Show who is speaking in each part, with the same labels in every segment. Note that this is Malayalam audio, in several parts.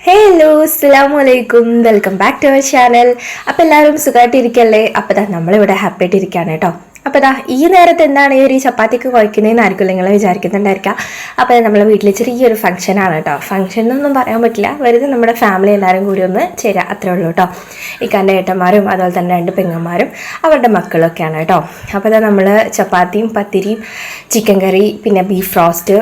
Speaker 1: ഹലോ അസ്സലാമു അലൈക്കും, welcome back to our channel. അപ്പോൾ എല്ലാവരും സുഖമായിട്ടിരിക്കല്ലേ? അപ്പോൾ നമ്മളിവിടെ ഹാപ്പി ആയിട്ടിരിക്കുകയാണ് കേട്ടോ. അപ്പോൾ ഈ നേരത്തെ എന്താണ് ഈ ഒരു ചപ്പാത്തിക്ക് കുഴക്കുന്നതെന്നായിരിക്കും നിങ്ങൾ വിചാരിക്കുന്നുണ്ടായിരിക്കുക. അപ്പോൾ നമ്മളെ വീട്ടിൽ ചെറിയൊരു ഫംഗ്ഷനാണ് കേട്ടോ. ഫംഗ്ഷൻ എന്നൊന്നും പറയാൻ പറ്റില്ല, വെറുതെ നമ്മുടെ ഫാമിലി എല്ലാവരും കൂടി ഒന്ന് ചേരാം, അത്രേ ഉള്ളൂ കേട്ടോ. ഇക്കാൻ്റെ ഏട്ടന്മാരും അതുപോലെ തന്നെ 2 പെങ്ങന്മാരും അവരുടെ മക്കളൊക്കെയാണ് കേട്ടോ. അപ്പോൾ നമ്മൾ ചപ്പാത്തിയും പത്തിരിയും ചിക്കൻ കറി പിന്നെ ബീഫ് റോസ്റ്റ്,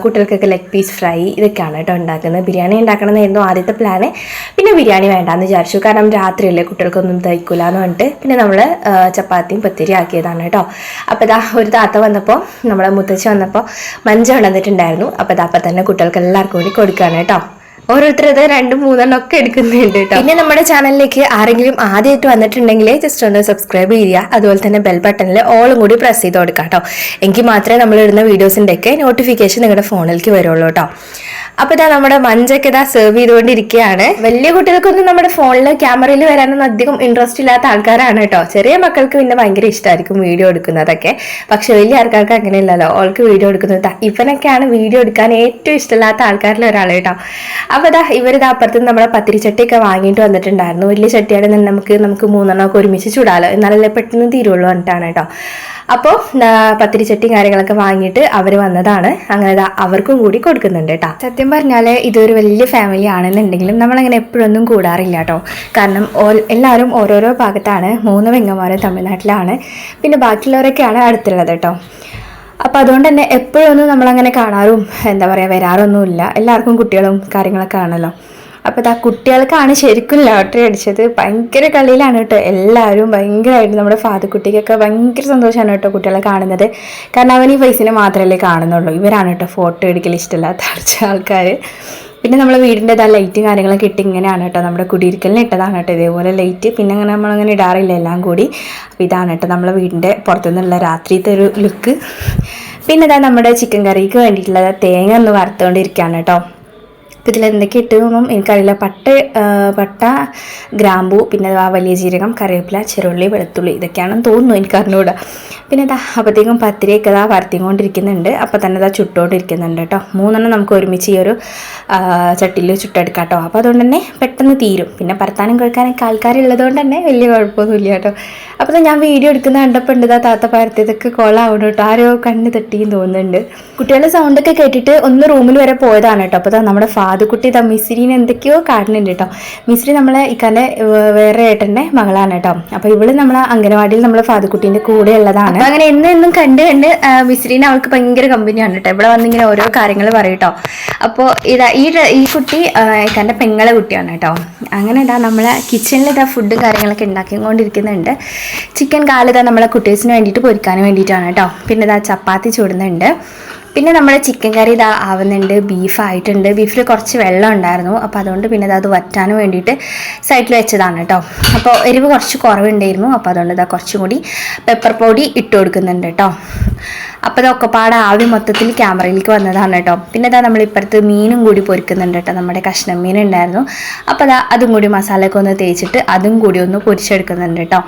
Speaker 1: കുട്ടികൾക്കൊക്കെ ലെഗ് പീസ് ഫ്രൈ ഇതൊക്കെയാണ് കേട്ടോ ഉണ്ടാക്കുന്നത്. ബിരിയാണി ഉണ്ടാക്കണമെന്നായിരുന്നു ആദ്യത്തെ പ്ലാന്. പിന്നെ ബിരിയാണി വേണ്ടാന്ന് വിചാരിച്ചു, കാരണം രാത്രിയല്ലേ കുട്ടികൾക്കൊന്നും ദഹിക്കില്ല എന്ന് പറഞ്ഞിട്ട് പിന്നെ നമ്മൾ ചപ്പാത്തിയും പത്തിരി ആക്കിയതാണ് കേട്ടോ. അപ്പോൾ ഒരു താത്ത വന്നപ്പോൾ, നമ്മളെ മുത്തച്ഛി വന്നപ്പോൾ മഞ്ച കൊണ്ടുവന്നിട്ടുണ്ടായിരുന്നു. അപ്പോൾ അപ്പം തന്നെ കുട്ടികൾക്ക് എല്ലാവർക്കും കൂടി കൊടുക്കുകയാണ് കേട്ടോ. ഓരോരുത്തർ ഇത് 2-3 ഒക്കെ എടുക്കുന്നുണ്ട് കേട്ടോ. പിന്നെ നമ്മുടെ ചാനലിലേക്ക് ആരെങ്കിലും ആദ്യമായിട്ട് വന്നിട്ടുണ്ടെങ്കിൽ ജസ്റ്റ് ഒന്ന് സബ്സ്ക്രൈബ് ചെയ്യുക, അതുപോലെ തന്നെ ബെൽ ബട്ടണിൽ ഓളും കൂടി പ്രസ് ചെയ്ത് കൊടുക്കാം കേട്ടോ. എങ്കിൽ മാത്രമേ നമ്മൾ ഇടുന്ന വീഡിയോസിൻ്റെ ഒക്കെ നോട്ടിഫിക്കേഷൻ നിങ്ങളുടെ ഫോണിലേക്ക് വരുള്ളൂ കേട്ടോ. അപ്പോൾ നമ്മുടെ മഞ്ചൊക്കെ സെർവ് ചെയ്തുകൊണ്ടിരിക്കുകയാണ്. വലിയ കുട്ടികൾക്കൊന്നും നമ്മുടെ ഫോണിൽ ക്യാമറയിൽ വരാനൊന്നും അധികം ഇൻട്രസ്റ്റ് ഇല്ലാത്ത ആൾക്കാരാണ് കേട്ടോ. ചെറിയ മക്കൾക്ക് പിന്നെ ഭയങ്കര ഇഷ്ടമായിരിക്കും വീഡിയോ എടുക്കുന്നതൊക്കെ. പക്ഷെ വലിയ ആൾക്കാർക്ക് അങ്ങനെയല്ലല്ലോ, ഓൾക്ക് വീഡിയോ എടുക്കുന്നത്. ഇവനൊക്കെയാണ് വീഡിയോ എടുക്കാൻ ഏറ്റവും ഇഷ്ടമില്ലാത്ത ആൾക്കാരിൽ ഒരാൾ കേട്ടോ. അപ്പോൾ ഇവരിത് അപ്പുറത്തുനിന്ന് നമ്മുടെ പത്തിരിച്ചട്ടിയൊക്കെ വാങ്ങിയിട്ട് വന്നിട്ടുണ്ടായിരുന്നു. വലിയ ചട്ടിയാണെങ്കിൽ നമുക്ക് 3 ഒക്കെ ഒരുമിച്ച് ചൂടാലോ, എന്നാലല്ലേ പെട്ടെന്ന് തീരുള്ളൂ എന്നിട്ടാണ് കേട്ടോ. അപ്പോൾ പത്തിരിച്ചട്ടിയും കാര്യങ്ങളൊക്കെ വാങ്ങിയിട്ട് അവർ വന്നതാണ്. അങ്ങനെ അവർക്കും കൂടി കൊടുക്കുന്നുണ്ട് കേട്ടോ. സത്യം പറഞ്ഞാൽ ഇതൊരു വലിയ ഫാമിലി ആണെന്നുണ്ടെങ്കിലും നമ്മളങ്ങനെ എപ്പോഴൊന്നും കൂടാറില്ല കേട്ടോ. കാരണം എല്ലാവരും ഓരോരോ ഭാഗത്താണ്. 3 പെങ്ങന്മാരും തമിഴ്നാട്ടിലാണ്, പിന്നെ ബാക്കിയുള്ളവരൊക്കെയാണ് അടുത്തുള്ളത് കേട്ടോ. അപ്പോൾ അതുകൊണ്ട് തന്നെ എപ്പോഴൊന്നും നമ്മളങ്ങനെ കാണാറും വരാറൊന്നുമില്ല. എല്ലാവർക്കും കുട്ടികളും കാര്യങ്ങളൊക്കെ ആണല്ലോ. അപ്പോൾ കുട്ടികൾക്കാണ് ശരിക്കും ലോട്ടറി അടിച്ചത്. ഭയങ്കര കളിയിലാണ് കേട്ടോ എല്ലാവരും. ഭയങ്കരമായിട്ട് നമ്മുടെ ഫാദുക്കുട്ടിക്കൊക്കെ ഭയങ്കര സന്തോഷമാണ് കേട്ടോ കുട്ടികളെ കാണുന്നത്. കാരണം അവൻ ഈ പൈസനെ മാത്രമല്ലേ കാണുന്നുള്ളൂ. ഇവരാണ് കേട്ടോ ഫോട്ടോ എടുക്കൽ ഇഷ്ടമില്ലാത്ത ആൾക്കാർ. പിന്നെ നമ്മളെ വീടിൻ്റെ ലൈറ്റും കാര്യങ്ങളൊക്കെ ഇട്ട് ഇങ്ങനെയാണ് കേട്ടോ നമ്മുടെ കുടിയിരിക്കലിന് ഇട്ടതാണ് കേട്ടോ ഇതേപോലെ ലൈറ്റ്. പിന്നെ അങ്ങനെ നമ്മളങ്ങനെ ഇടാറില്ല എല്ലാം കൂടി. അപ്പോൾ ഇതാണ് കേട്ടോ നമ്മളെ വീടിൻ്റെ പുറത്തുനിന്നുള്ള രാത്രിയത്തെ ഒരു ലുക്ക്. പിന്നെ നമ്മുടെ ചിക്കൻ കറിക്ക് വേണ്ടിയിട്ടുള്ള തേങ്ങ ഒന്ന് വറുത്തുകൊണ്ടിരിക്കുകയാണ് കേട്ടോ. ഇതിൽ എന്തൊക്കെ ഇട്ടതൊന്നും എനിക്കറിയില്ല. പട്ട, ഗ്രാമ്പൂ, പിന്നെ വലിയ ജീരകം, കറിവേപ്പില, ചെറുള്ളി, വെളുത്തുള്ളി ഇതൊക്കെയാണെന്ന് തോന്നുന്നു, എനിക്കറിഞ്ഞൂടാ. പിന്നെ അപ്പോഴത്തേക്കും പത്തിരിയൊക്കെ വറുത്തിക്കൊണ്ടിരിക്കുന്നുണ്ട്. അപ്പോൾ തന്നെ ചുട്ടുകൊണ്ടിരിക്കുന്നുണ്ട് കേട്ടോ. 3 നമുക്ക് ഒരുമിച്ച് ഈ ഒരു ചട്ടിയിൽ ചുട്ടെടുക്കാം കേട്ടോ. അപ്പോൾ അതുകൊണ്ട് തന്നെ പെട്ടെന്ന് തീരും. പിന്നെ പരത്താനും കഴിക്കാനൊക്കെ ആൾക്കാരുള്ളത് കൊണ്ട് തന്നെ വലിയ കുഴപ്പമൊന്നുമില്ല കേട്ടോ. അപ്പോൾ ഞാൻ വീഡിയോ എടുക്കുന്ന കണ്ടപ്പോൾ താത്ത പരത്തിയതൊക്കെ കോളാവണം കേട്ടോ. ആരോ കണ്ണ് തട്ടിയും തോന്നുന്നുണ്ട്. കുട്ടികളുടെ സൗണ്ടൊക്കെ കേട്ടിട്ട് ഒന്ന് റൂമിൽ വരെ പോയതാണ് കേട്ടോ. അപ്പോൾ നമ്മുടെ ഫാദുക്കുട്ടി മിസ്രിനെ എന്തൊക്കെയോ കാണുന്നുണ്ട് കേട്ടോ. മിസ്രി നമ്മളെ ഇക്കാൻ്റെ വേറെ ഏട്ടൻ്റെ മകളാണ് കേട്ടോ. അപ്പോൾ ഇവള് നമ്മളെ അംഗനവാടിയിൽ നമ്മളെ ഫാദുക്കുട്ടീൻ്റെ കൂടെ ഉള്ളതാണ്. അങ്ങനെ എന്നും കണ്ട് മിസ്രീനെ അവൾക്ക് ഭയങ്കര കമ്പനിയാണ് കേട്ടോ. ഇവിടെ വന്നിങ്ങനെ ഓരോ കാര്യങ്ങൾ പറയും കേട്ടോ. അപ്പോൾ ഈ കുട്ടി ഇക്കാൻ്റെ പെങ്ങളെ കുട്ടിയാണ് കേട്ടോ. അങ്ങനെ നമ്മളെ കിച്ചണിൽ ഫുഡും കാര്യങ്ങളൊക്കെ ഉണ്ടാക്കിക്കൊണ്ടിരിക്കുന്നുണ്ട്. ചിക്കൻ കാല് നമ്മളെ കുട്ടീസിന് വേണ്ടിയിട്ട് പൊരിക്കാൻ വേണ്ടിയിട്ടാണ് കേട്ടോ. പിന്നെ ചപ്പാത്തി ചൂടുന്നുണ്ട്. പിന്നെ നമ്മുടെ ചിക്കൻ കറി ആവുന്നുണ്ട്. ബീഫായിട്ടുണ്ട്. ബീഫിൽ കുറച്ച് വെള്ളം ഉണ്ടായിരുന്നു. അപ്പോൾ അതുകൊണ്ട് പിന്നെ അത് വറ്റാൻ വേണ്ടിയിട്ട് സൈഡിൽ വെച്ചതാണ് കേട്ടോ. അപ്പോൾ എരിവ് കുറച്ച് കുറവുണ്ടായിരുന്നു. അപ്പോൾ അതുകൊണ്ട് കുറച്ചും കൂടി പെപ്പർ പൊടി ഇട്ട് കൊടുക്കുന്നുണ്ട് കേട്ടോ. അപ്പോൾ ഇതൊക്കെ ആവി മൊത്തത്തിൽ ക്യാമറയിലേക്ക് വന്നതാണ് കേട്ടോ. പിന്നെ നമ്മളിപ്പുറത്ത് മീനും കൂടി പൊരിക്കുന്നുണ്ട് കേട്ടോ. നമ്മുടെ കഷ്ണം മീൻ ഉണ്ടായിരുന്നു. അപ്പോൾ അതും കൂടി മസാലയൊക്കെ ഒന്ന് തേച്ചിട്ട് അതും കൂടി ഒന്ന് പൊരിച്ചെടുക്കുന്നുണ്ട് കേട്ടോ.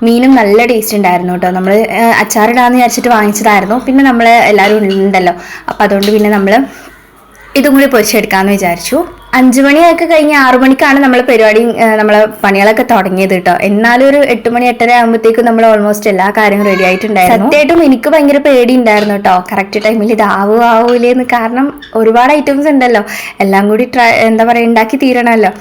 Speaker 1: മീനും നല്ല ടേസ്റ്റ് ഉണ്ടായിരുന്നു കേട്ടോ. നമ്മൾ അച്ചാറിടാന്ന് വിചാരിച്ചിട്ട് വാങ്ങിച്ചതായിരുന്നു. പിന്നെ നമ്മൾ എല്ലാവരും ഉണ്ടല്ലോ, അപ്പോൾ അതുകൊണ്ട് പിന്നെ നമ്മൾ ഇതും കൂടി പൊരിച്ചെടുക്കാമെന്ന് വിചാരിച്ചു. 5 മണിയൊക്കെ കഴിഞ്ഞ് 6 മണിക്കാണ് നമ്മൾ പരിപാടി നമ്മളെ പണികളൊക്കെ തുടങ്ങിയത് കേട്ടോ. എന്നാലും ഒരു 8 മണി 8:30 ആകുമ്പോഴത്തേക്കും നമ്മൾ ഓൾമോസ്റ്റ് എല്ലാ കാര്യങ്ങളും റെഡി ആയിട്ടുണ്ടായിരുന്നു. സത്യമായിട്ടും എനിക്ക് ഭയങ്കര പേടി ഉണ്ടായിരുന്നു കേട്ടോ, കറക്റ്റ് ടൈമിൽ ആവൂലേന്ന്. കാരണം ഒരുപാട് ഐറ്റംസ് ഉണ്ടല്ലോ, എല്ലാം കൂടി ഉണ്ടാക്കി തീരണമല്ലോ.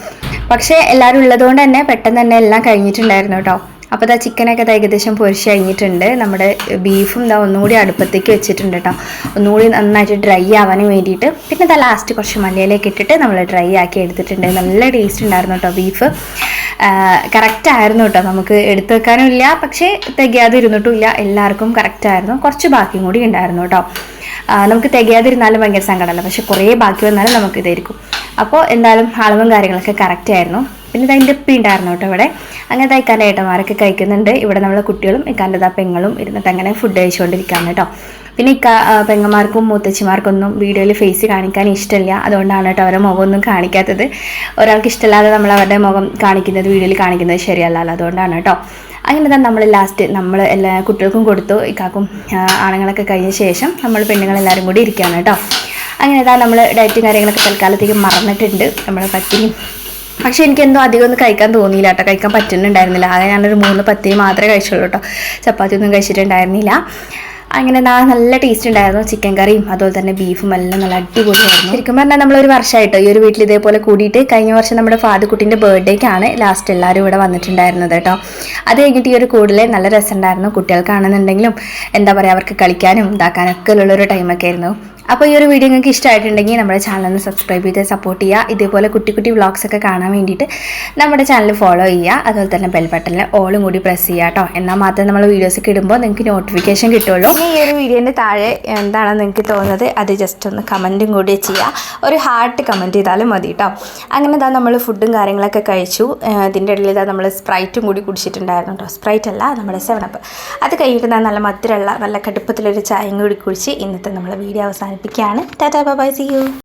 Speaker 1: പക്ഷേ എല്ലാവരും ഉള്ളതുകൊണ്ട് തന്നെ പെട്ടെന്ന് തന്നെ എല്ലാം കഴിഞ്ഞിട്ടുണ്ടായിരുന്നു കേട്ടോ. അപ്പോൾ ചിക്കനൊക്കെ ഏകദേശം പൊരിച്ച് കഴിഞ്ഞിട്ടുണ്ട്. നമ്മുടെ ബീഫും ഒന്നുകൂടി അടുപ്പത്തേക്ക് വെച്ചിട്ടുണ്ട് കേട്ടോ, ഒന്നുകൂടി നന്നായിട്ട് ഡ്രൈ ആവാനും വേണ്ടിയിട്ട്. പിന്നെ ലാസ്റ്റ് കുറച്ച് മല്ലിയിലേക്ക് ഇട്ടിട്ട് നമ്മൾ ഡ്രൈ ആക്കി എടുത്തിട്ടുണ്ട്. നല്ല ടേസ്റ്റ് ഉണ്ടായിരുന്നു കേട്ടോ. ബീഫ് കറക്റ്റായിരുന്നു കേട്ടോ. നമുക്ക് എടുത്തു വെക്കാനും ഇല്ല, പക്ഷേ തികയാതിരുന്നിട്ടും ഇല്ല. എല്ലാവർക്കും കറക്റ്റായിരുന്നു. കുറച്ച് ബാക്കിയും കൂടി ഉണ്ടായിരുന്നു കേട്ടോ. നമുക്ക് തികയാതിരുന്നാലും ഭയങ്കര സങ്കടമല്ല, പക്ഷെ കുറേ ബാക്കി വന്നാലും നമുക്ക് ഇതായിരിക്കും. അപ്പോൾ എന്തായാലും അളവും കാര്യങ്ങളൊക്കെ കറക്റ്റ് ആയിരുന്നു. പിന്നെ ഇതിൻ്റെ ഉപ്പി ഉണ്ടായിരുന്നു കേട്ടോ ഇവിടെ. അങ്ങനെ ഇക്കാൻ്റെ ഏട്ടന്മാരൊക്കെ കഴിക്കുന്നുണ്ട്. ഇവിടെ നമ്മളെ കുട്ടികളും ഇക്കാൻ്റെ പെങ്ങളും ഇരുന്നിട്ട് അങ്ങനെ ഫുഡ് കഴിച്ചുകൊണ്ടിരിക്കുകയാണ് കേട്ടോ. പിന്നെ പെങ്ങന്മാർക്കും മുത്തച്ഛിമാർക്കൊന്നും വീഡിയോയിൽ ഫേസ് കാണിക്കാൻ ഇഷ്ടമില്ല. അതുകൊണ്ടാണ് കേട്ടോ അവരുടെ മുഖമൊന്നും കാണിക്കാത്തത്. ഒരാൾക്ക് ഇഷ്ടമില്ലാതെ നമ്മൾ അവരുടെ മുഖം കാണിക്കുന്നത് വീഡിയോയിൽ കാണിക്കുന്നത് ശരിയല്ലല്ലോ, അതുകൊണ്ടാണ് കേട്ടോ. അങ്ങനെ നമ്മൾ ലാസ്റ്റ് നമ്മൾ എല്ലാ കുട്ടികൾക്കും കൊടുത്തു. ഇക്കാക്കും ആണുങ്ങളൊക്കെ കഴിഞ്ഞ ശേഷം നമ്മൾ പെണ്ണുങ്ങളെല്ലാവരും കൂടി ഇരിക്കുകയാണ് കേട്ടോ. അങ്ങനെ ഇതാ നമ്മൾ ഡയറ്റും കാര്യങ്ങളൊക്കെ തൽക്കാലത്തേക്ക് മറന്നിട്ടുണ്ട് നമ്മൾ പത്തിരിയും. പക്ഷേ എനിക്കെന്തോ അധികം ഒന്നും കഴിക്കാൻ തോന്നിയില്ല കേട്ടോ, കഴിക്കാൻ പറ്റുന്നുണ്ടായിരുന്നില്ല. ആകെ ഞാനൊരു 3 പത്തിരി മാത്രമേ കഴിച്ചുള്ളൂ കേട്ടോ, ചപ്പാത്തി ഒന്നും കഴിച്ചിട്ടുണ്ടായിരുന്നില്ല. അങ്ങനെ നല്ല ടേസ്റ്റ് ഉണ്ടായിരുന്നു. ചിക്കൻ കറിയും അതുപോലെ തന്നെ ബീഫും എല്ലാം നല്ല അടിപൊളിയായിരുന്നു. ശരിക്കും പറഞ്ഞാൽ നമ്മളൊരു വർഷമായിട്ടോ ഈ ഒരു വീട്ടിൽ ഇതേപോലെ കൂടിയിട്ട്. കഴിഞ്ഞ വർഷം നമ്മുടെ ഫാദുക്കുട്ടിൻ്റെ ബർത്ത്ഡേക്കാണ് ലാസ്റ്റ് എല്ലാവരും ഇവിടെ വന്നിട്ടുണ്ടായിരുന്നത് കേട്ടോ. അത് കഴിഞ്ഞിട്ട് ഈ ഒരു കൂടുതൽ നല്ല രസമുണ്ടായിരുന്നു. കുട്ടികൾക്കാണെന്നുണ്ടെങ്കിലും എന്താ പറയുക, അവർക്ക് കളിക്കാനും ഇതാക്കാനൊക്കെ ഉള്ളൊരു ടൈമൊക്കെ ആയിരുന്നു. അപ്പോൾ ഈ ഒരു വീഡിയോ നിങ്ങൾക്ക് ഇഷ്ടമായിട്ടുണ്ടെങ്കിൽ നമ്മുടെ ചാനൽ സബ്സ്ക്രൈബ് ചെയ്ത് സപ്പോർട്ട് ചെയ്യുക. ഇതേപോലെ കുട്ടി കുട്ടി വ്ളോഗ്സ് ഒക്കെ കാണാൻ വേണ്ടിയിട്ട് നമ്മുടെ ചാനൽ ഫോളോ ചെയ്യുക. അതുപോലെ തന്നെ ബെൽ ബട്ടണിൽ ഓളും കൂടി പ്രസ് ചെയ്യുക കേട്ടോ. എന്നാൽ മാത്രമേ നമ്മൾ വീഡിയോസൊക്കെ ഇടുമ്പോൾ നിങ്ങൾക്ക് നോട്ടിഫിക്കേഷൻ കിട്ടുള്ളൂ. ഇനി ഈ ഒരു വീഡിയോൻ്റെ താഴെ എന്താണെന്ന് നിങ്ങൾക്ക് തോന്നുന്നത് അത് ജസ്റ്റ് ഒന്ന് കമൻറ്റും കൂടി ചെയ്യുക. ഒരു ഹാർട്ട് കമൻറ്റ് ചെയ്താലും മതി കേട്ടോ. അങ്ങനെ ഇതാ നമ്മൾ ഫുഡും കാര്യങ്ങളൊക്കെ കഴിച്ചു. ഇതിൻ്റെ ഇടയിൽ ഇതാ നമ്മൾ സ്പ്രൈറ്റും കൂടി കുടിച്ചിട്ടുണ്ടായിരുന്നു കേട്ടോ. സ്പ്രൈറ്റ് അല്ല, നമ്മുടെ 7up. അത് കഴിഞ്ഞിട്ട് നല്ല മധുരമുള്ള നല്ല കടുപ്പത്തിലൊരു ചായയും കൂടി കുടിച്ച് ഇന്നത്തെ നമ്മളെ വീഡിയോ അവസാനിപ്പിക്കുകയാണ്. Tata bye bye, see U.